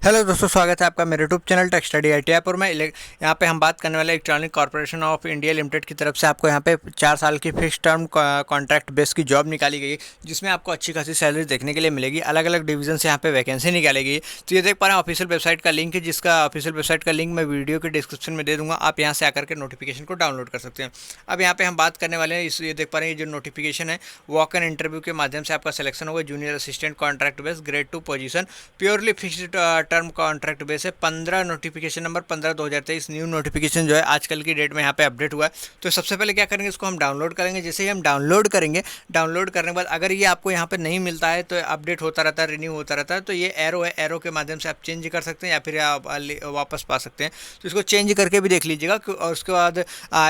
Hello दोस्तों, स्वागत है आपका मेरे YouTube channel tech study ITI में। यहाँ पे हम बात करने वाले electronic corporation of India limited की तरफ से आपको यहाँ पे 4 साल की फिक्स टर्म कॉन्ट्रैक्ट बेस की जॉब निकाली गई है, जिसमें आपको अच्छी खासी सैलरी देखने के लिए मिलेगी। अलग अलग डिवीजन से यहाँ पे वैकेंसी निकाली गई है। तो ये देख पा रहे हैं ऑफिशियल वेबसाइट का लिंक है, जिसका ऑफिशियल वेबसाइट का लिंक मैं वीडियो के डिस्क्रिप्शन में दे दूँगा। आप यहाँ से आकर के नोटिफिकेशन को डाउनलोड कर सकते हैं। अब यहाँ पे हम बात करने वाले हैं ये देख पा रहे हैं, ये जो नोटिफिकेशन है वॉक एन इंटरव्यू के माध्यम से आपका सिलेक्शन होगा। Junior assistant contract base grade 2 position, purely fixed term contract base है। 15 नोटिफिकेशन नंबर 15/2023 न्यू नोटिफिकेशन जो है आजकल की डेट में यहाँ पे अपडेट हुआ है। तो सबसे पहले क्या करेंगे, इसको हम डाउनलोड करेंगे। जैसे ही हम डाउनलोड करेंगे, डाउनलोड करने के बाद अगर ये आपको यहाँ पे नहीं मिलता है तो अपडेट होता रहता है, रिन्यू होता रहता है। तो ये एरो है, एरो के माध्यम से आप चेंज कर सकते हैं या फिर आप वापस पा सकते हैं। तो इसको चेंज करके भी देख लीजिएगा और उसके बाद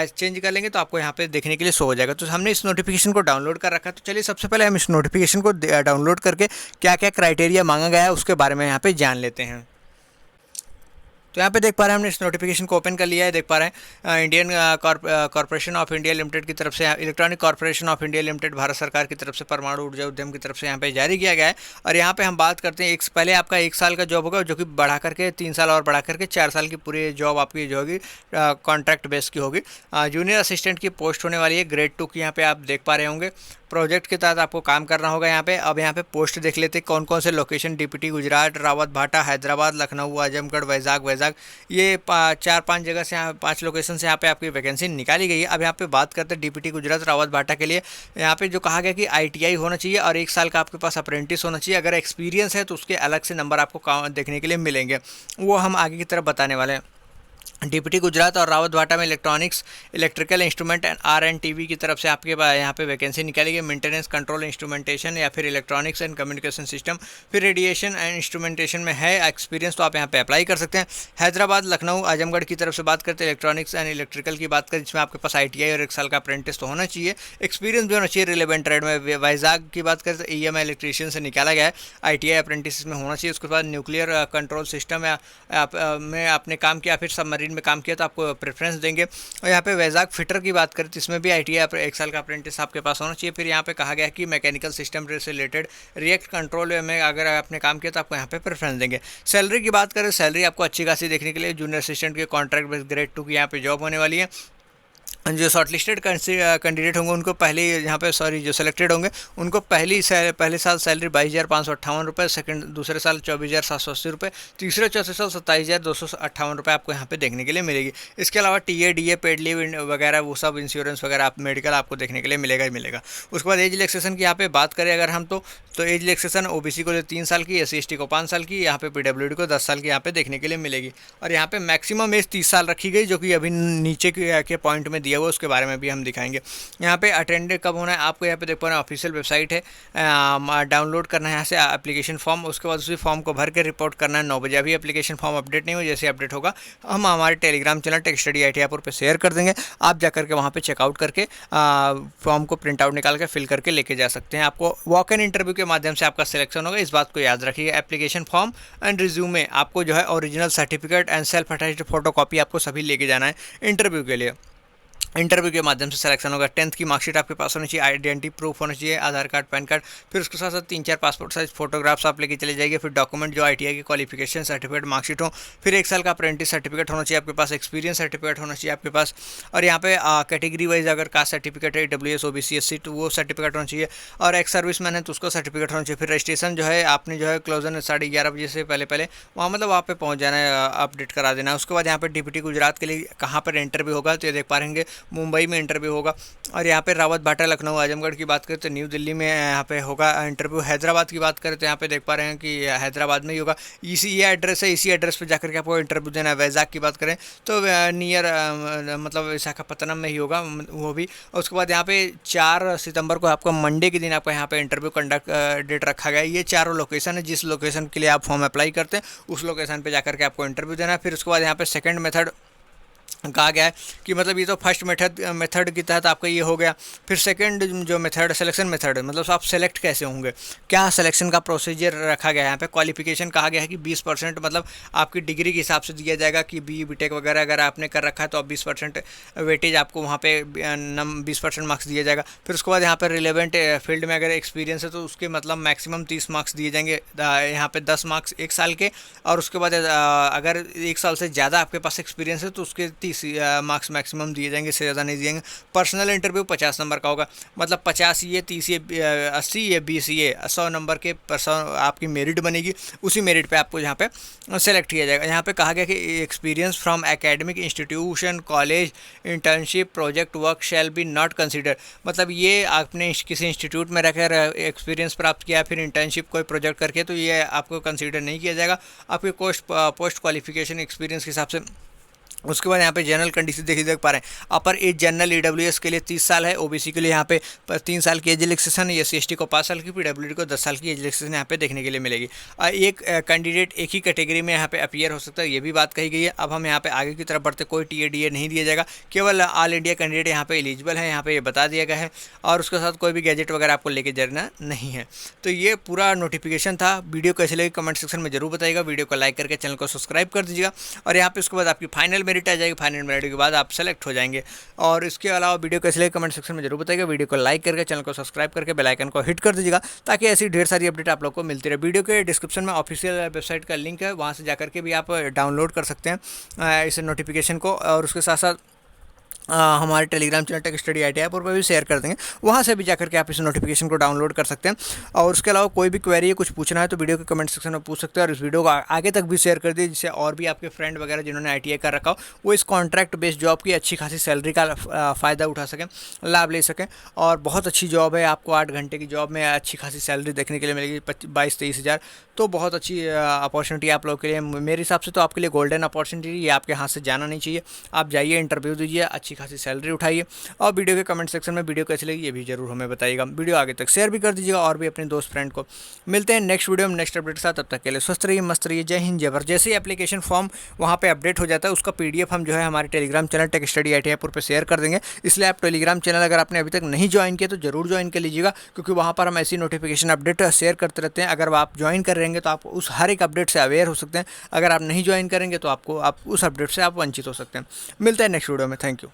चेंज कर लेंगे तो आपको यहाँ पे देखने के लिए शो हो जाएगा। तो हमने इस नोटिफिकेशन को डाउनलोड कर रखा है। तो चलिए सबसे पहले हम इस नोटिफिकेशन को डाउनलोड करके क्या क्या क्राइटेरिया मांगा गया है उसके बारे में यहाँ पे जान लेते हैं। तो यहाँ पे देख पा रहे हैं, हमने इस नोटिफिकेशन को ओपन कर लिया है। देख पा रहे हैं Indian corporation of India limited की तरफ से, electronic corporation of India limited Bharat सरकार की तरफ से परमाणु ऊर्जा उद्यम की तरफ से यहाँ पे जारी किया गया है। और यहाँ पे हम बात करते हैं पहले आपका 1 साल का जॉब होगा, जो कि बढ़ा करके 3 साल और बढ़ा करके 4 साल की पूरी जॉब आपकी जो होगी कॉन्ट्रैक्ट बेस की होगी। जूनियर असिस्टेंट की पोस्ट होने वाली है, ग्रेड 2 की यहाँ पे आप देख पा रहे होंगे। प्रोजेक्ट के तहत आपको काम करना होगा यहाँ पे। अब यहाँ पे पोस्ट देख लेते हैं कौन कौन से लोकेशन, डीपीटी गुजरात, रावत भाटा, हैदराबाद, लखनऊ, आजमगढ़, वैजाग, ये 4-5 जगह से, यहाँ 5 लोकेशन से यहाँ पे आपकी वैकेंसी निकाली गई है। अब यहाँ पे बात करते हैं डीपीटी गुजरात, रावत भाटा के लिए। यहाँ पे जो कहा गया कि ITI होना चाहिए और 1 साल का आपके पास अप्रेंटिस होना चाहिए। अगर एक्सपीरियंस है तो उसके अलग से नंबर आपको देखने के लिए मिलेंगे, वो हम आगे की तरफ बताने वाले हैं। डीपीटी गुजरात और रावत भाटा में electronics, electrical instrument and R&TV की तरफ से आपके यहाँ पे वैकेंसी निकाली गई। मेंटेनेंस, कंट्रोल, इंस्ट्रूमेंटेशन या फिर इलेक्ट्रॉनिक्स एंड कम्युनिकेशन सिस्टम, फिर रेडिएशन एंड इंस्ट्रूमेंटेशन में है एक्सपीरियंस तो आप यहाँ पे अप्लाई कर सकते हैं। हैदराबाद, लखनऊ, आजमगढ़ की तरफ से बात करते हैं इलेक्ट्रॉनिक्स एंड इलेक्ट्रिकल की बात करें, जिसमें आपके पास ITI और 1 साल का अप्रेंटिस तो होना चाहिए, एक्सपीरियंस भी होना चाहिए रिलेवेंट ट्रेड में। वैजाग की बात करें तो EMI इलेक्ट्रीशियन से निकाला गया है, ITI अप्रेंटिस में होना चाहिए। उसके बाद न्यूक्लियर कंट्रोल सिस्टम में आपने काम किया, फिर सबमरीन में काम किया तो आपको प्रेफरेंस देंगे। और यहाँ पे वैजाग फिटर की बात करें तो इसमें भी ITI 1 साल का अप्रेंटिस आपके पास होना चाहिए। फिर यहाँ पे कहा गया कि मैकेनिकल सिस्टम से रिलेटेड रिएक्ट कंट्रोल में अगर आपने काम किया तो आपको यहाँ पे प्रेफरेंस देंगे। सैलरी की बात करें, सैलरी आपको अच्छी खासी देखने के लिए जूनियर असिस्टेंट के कॉन्ट्रैक्ट बेस ग्रेड 2 की यहाँ पे जॉब होने वाली है। जो शॉर्टलिस्टेड कैंडिडेट होंगे उनको पहले यहाँ पे जो सेलेक्टेड होंगे उनको पहले साल सैलरी 22,558 रुपये, दूसरे साल 24,780 रुपये, तीसरे चौथे साल 27,258 रुपये आपको यहाँ पे देखने के लिए मिलेगी। इसके अलावा TA DA पेड लीव वगैरह वो सब इंश्योरेंस वगैरह आप मेडिकल आपको देखने के लिए मिलेगा ही मिलेगा। उसके बाद एज रिलैक्सेशन की यहाँ पे बात करें अगर हम तो एज रिलैक्सेशन OBC को 3 साल की, SC ST को 5 साल की, यहाँ पे PWD को 10 साल की यहाँ पे देखने के लिए मिलेगी। और यहाँ पे मैक्सिमम एज 30 साल रखी गई, जो कि अभी नीचे के पॉइंट में दिया हुआ, उसके बारे में भी हम दिखाएंगे। यहाँ पे अटेंडेड कब होना है आपको यहाँ पे देख पा रहे हैं, ऑफिशियल वेबसाइट है, डाउनलोड करना है यहाँ से एप्लीकेशन फॉर्म। उसके बाद उसी फॉर्म को भर के रिपोर्ट करना है 9 बजे। अभी एप्लीकेशन फॉर्म अपडेट नहीं हो, जैसे अपडेट होगा हम हमारे Telegram channel tech study ITI पे शेयर कर देंगे। आप जाकर के वहाँ पे चेकआउट करके फॉर्म को प्रिंट आउट निकाल के फिल करके लेके जा सकते हैं। आपको वॉक एन इंटरव्यू के माध्यम से आपका सिलेक्शन होगा, इस बात को याद रखिए। एप्लीकेशन फॉर्म एंड रिज्यूमे आपको जो है original certificate and self attached photocopy आपको सभी लेके जाना है इंटरव्यू के लिए। इंटरव्यू के माध्यम से सिलेक्शन होगा। 10th की मार्कशीट आपके पास होनी चाहिए, आइडेंटिटी प्रूफ होना चाहिए, आधार कार्ड, पैन कार्ड, फिर उसके साथ साथ 3-4 पासपोर्ट साइज फोटोग्राफ्स आप लेके चले जाइए। फिर डॉक्यूमेंट जो ITI की क्वालिफिकेशन सर्टिफिकेट मार्कशीट हो, फिर 1 साल का अप्रेंटिस सर्टिफिकेट होना चाहिए आपके पास, एक्सपीरियंस सर्टिफिकेट होना चाहिए आपके पास। और यहाँ पे कैटेगरी वाइज अगर कास्ट सर्टिफिकेट है, EWS OBC SC तो वो सर्टिफिकेट होना चाहिए। और एक्स सर्विस मैन है तो उसको सर्टिफिकेट होना चाहिए। फिर रजिस्ट्रेशन जो है आपने जो है क्लोजन 11:30 बजे से पहले वहाँ मतलब वहाँ पे पहुँच जाना है, अपडेट करा देना है। उसके बाद यहाँ पे डीपीटी गुजरात के लिए कहाँ पर इंटरव्यू होगा तो ये देख पा रहेंगे, मुंबई में इंटरव्यू होगा। और यहाँ पे रावत भाटा, लखनऊ, आजमगढ़ की बात करें तो न्यू दिल्ली में यहाँ पे होगा इंटरव्यू। हैदराबाद की बात करें तो यहाँ पे देख पा रहे हैं कि हैदराबाद में ही होगा। ये एड्रेस है, इसी एड्रेस पे जाकर के आपको इंटरव्यू देना है। वैजाग की बात करें तो नियर मतलब विशाखापत्तनम में ही होगा वो भी। और उसके बाद यहाँ पे 4 सितंबर को आपको मंडे के दिन आपका यहाँ पे इंटरव्यू कंडक्ट डेट रखा गया है। ये चारों लोकेशन है, जिस लोकेशन के लिए आप फॉर्म अप्लाई करते हैं उस लोकेशन पर जाकर के आपको इंटरव्यू देना है। फिर उसके बाद यहाँ पे सेकेंड मेथड कहा गया है कि मतलब ये तो फर्स्ट मेथड के तहत आपका ये हो गया। फिर सेकंड जो मेथड सिलेक्शन मेथड है, मतलब आप सेलेक्ट कैसे होंगे, क्या सिलेक्शन का प्रोसीजर रखा गया है। यहाँ पे क्वालिफिकेशन कहा गया है कि 20% मतलब आपकी डिग्री के हिसाब से दिया जाएगा कि बीटेक वगैरह अगर आपने कर रखा है तो आप 20% वेटेज आपको वहाँ पे 20% मार्क्स दिया जाएगा। फिर उसके बाद यहाँ पर रिलेवेंट फील्ड में अगर एक्सपीरियंस है तो उसके मतलब मैक्सिमम 30 मार्क्स दिए जाएंगे, यहाँ पे 10 मार्क्स 1 साल के, और उसके बाद अगर 1 साल से ज़्यादा आपके पास एक्सपीरियंस है तो उसके 30 मार्क्स मैक्सिमम दिए जाएंगे, इससे ज़्यादा नहीं दिएंगे। पर्सनल इंटरव्यू 50 नंबर का होगा, मतलब 50 ये 30 ये 80 ये 20 ये 100 नंबर के आपकी मेरिट बनेगी, उसी मेरिट पे आपको यहाँ पे सेलेक्ट किया जाएगा। यहाँ पे कहा गया कि experience from academic institution college internship project work shall be not consider, मतलब ये आपने किसी इंस्टीट्यूट में रहकर एक्सपीरियंस प्राप्त किया फिर इंटर्नशिप कोई प्रोजेक्ट करके तो ये आपको कंसिडर नहीं किया जाएगा आपके पोस्ट क्वालिफिकेशन एक्सपीरियंस के हिसाब से। उसके बाद यहाँ पे जनरल कंडीशन देख पा रहे हैं, अपर एज जनरल ईडब्ल्यूएस के लिए 30 साल है, ओबीसी के लिए यहाँ पे 3 साल की एज रिलैक्सेशन है, SC/ST को 5 साल की, पीडब्ल्यूडी को 10 साल की एज रिलैक्सेशन यहाँ पे देखने के लिए मिलेगी। एक कैंडिडेट एक ही कैटेगरी में यहाँ पे अपीयर हो सकता है, ये भी बात कही गई है। अब हम यहाँ पे आगे की तरफ बढ़ते, कोई TADA नहीं दिया जाएगा, केवल ऑल इंडिया कैंडिडेट यहाँ पे एलिजिबल है, यहाँ पे ये बता दिया गया है, और उसके साथ कोई भी गैजेट वगैरह आपको लेके जाना नहीं है। तो ये पूरा नोटिफिकेशन था। वीडियो कैसे लगी कमेंट सेक्शन में जरूर बताइएगा, वीडियो को लाइक करके चैनल को सब्सक्राइब कर दीजिएगा, और यहाँ पे उसके बाद आपकी फाइनल मेरिट आ जाएगी, फाइनल मेरिट के बाद आप सेलेक्ट हो जाएंगे। और इसके अलावा वीडियो कैसे लगे कमेंट सेक्शन में जरूर बताइएगा, वीडियो को लाइक करके चैनल को सब्सक्राइब करके बेल आइकन को हिट कर दीजिएगा ताकि ऐसी ढेर सारी अपडेट आप लोग को मिलती रहे। वीडियो के डिस्क्रिप्शन में ऑफिशियल वेबसाइट का लिंक है, वहाँ से जाकर के भी आप डाउनलोड कर सकते हैं इस नोटिफिकेशन को, और उसके साथ साथ हमारे Telegram channel tech study ITI पर भी शेयर कर देंगे, वहाँ से भी जाकर के आप इस नोटिफिकेशन को डाउनलोड कर सकते हैं। और उसके अलावा कोई भी क्वेरी है कुछ पूछना है तो वीडियो के कमेंट सेक्शन में पूछ सकते हैं, और इस वीडियो को आगे तक भी शेयर कर दिए जिससे और भी आपके फ्रेंड वगैरह जिन्होंने ITI कर रखा हो वो इस कॉन्ट्रैक्ट बेस्ड जॉब की अच्छी खासी सैलरी का फ़ायदा उठा सकें, लाभ ले सकें। और बहुत अच्छी जॉब है, आपको 8 घंटे की जॉब में अच्छी खासी सैलरी देखने के लिए मिलेगी 22-23 हज़ार, तो बहुत अच्छी अपॉर्चुनिटी आप लोगों के लिए। मेरे हिसाब से तो आपके लिए गोल्डन अपॉर्चुनिटी, ये आपके हाथ से जाना नहीं चाहिए। आप जाइए, इंटरव्यू दीजिए, अच्छी खासी सैलरी उठाइए, और वीडियो के कमेंट सेक्शन में वीडियो कैसी लगी ये भी जरूर हमें बताइएगा। वीडियो आगे तक शेयर भी कर दीजिएगा और भी अपने दोस्त फ्रेंड को। मिलते हैं नेक्स्ट वीडियो में नेक्स्ट अपडेट के साथ, तब तक के लिए स्वस्थ रहिए, मस्त रहिए, जय हिंद जय भारत। जैसे ही एप्लीकेशन फॉर्म वहाँ पे अपडेट हो जाता है उसका PDF हम जो है हमारे Telegram channel tech study ITI पर शेयर कर देंगे, इसलिए आप टेलीग्राम चैनल अगर आपने अभी तक नहीं ज्वाइन किया तो जरूर ज्वाइन कर लीजिएगा, क्योंकि वहाँ पर हम ऐसी नोटिफिकेशन अपडेट शेयर करते रहते हैं। अगर आप ज्वाइन कर रहेंगे तो आप उस हर एक अपडेट से अवेयर हो सकते हैं, अगर आप नहीं ज्वाइन करेंगे तो आप उस अपडेट से आप वंचित हो सकते हैं। मिलते हैं नेक्स्ट वीडियो में, थैंक यू।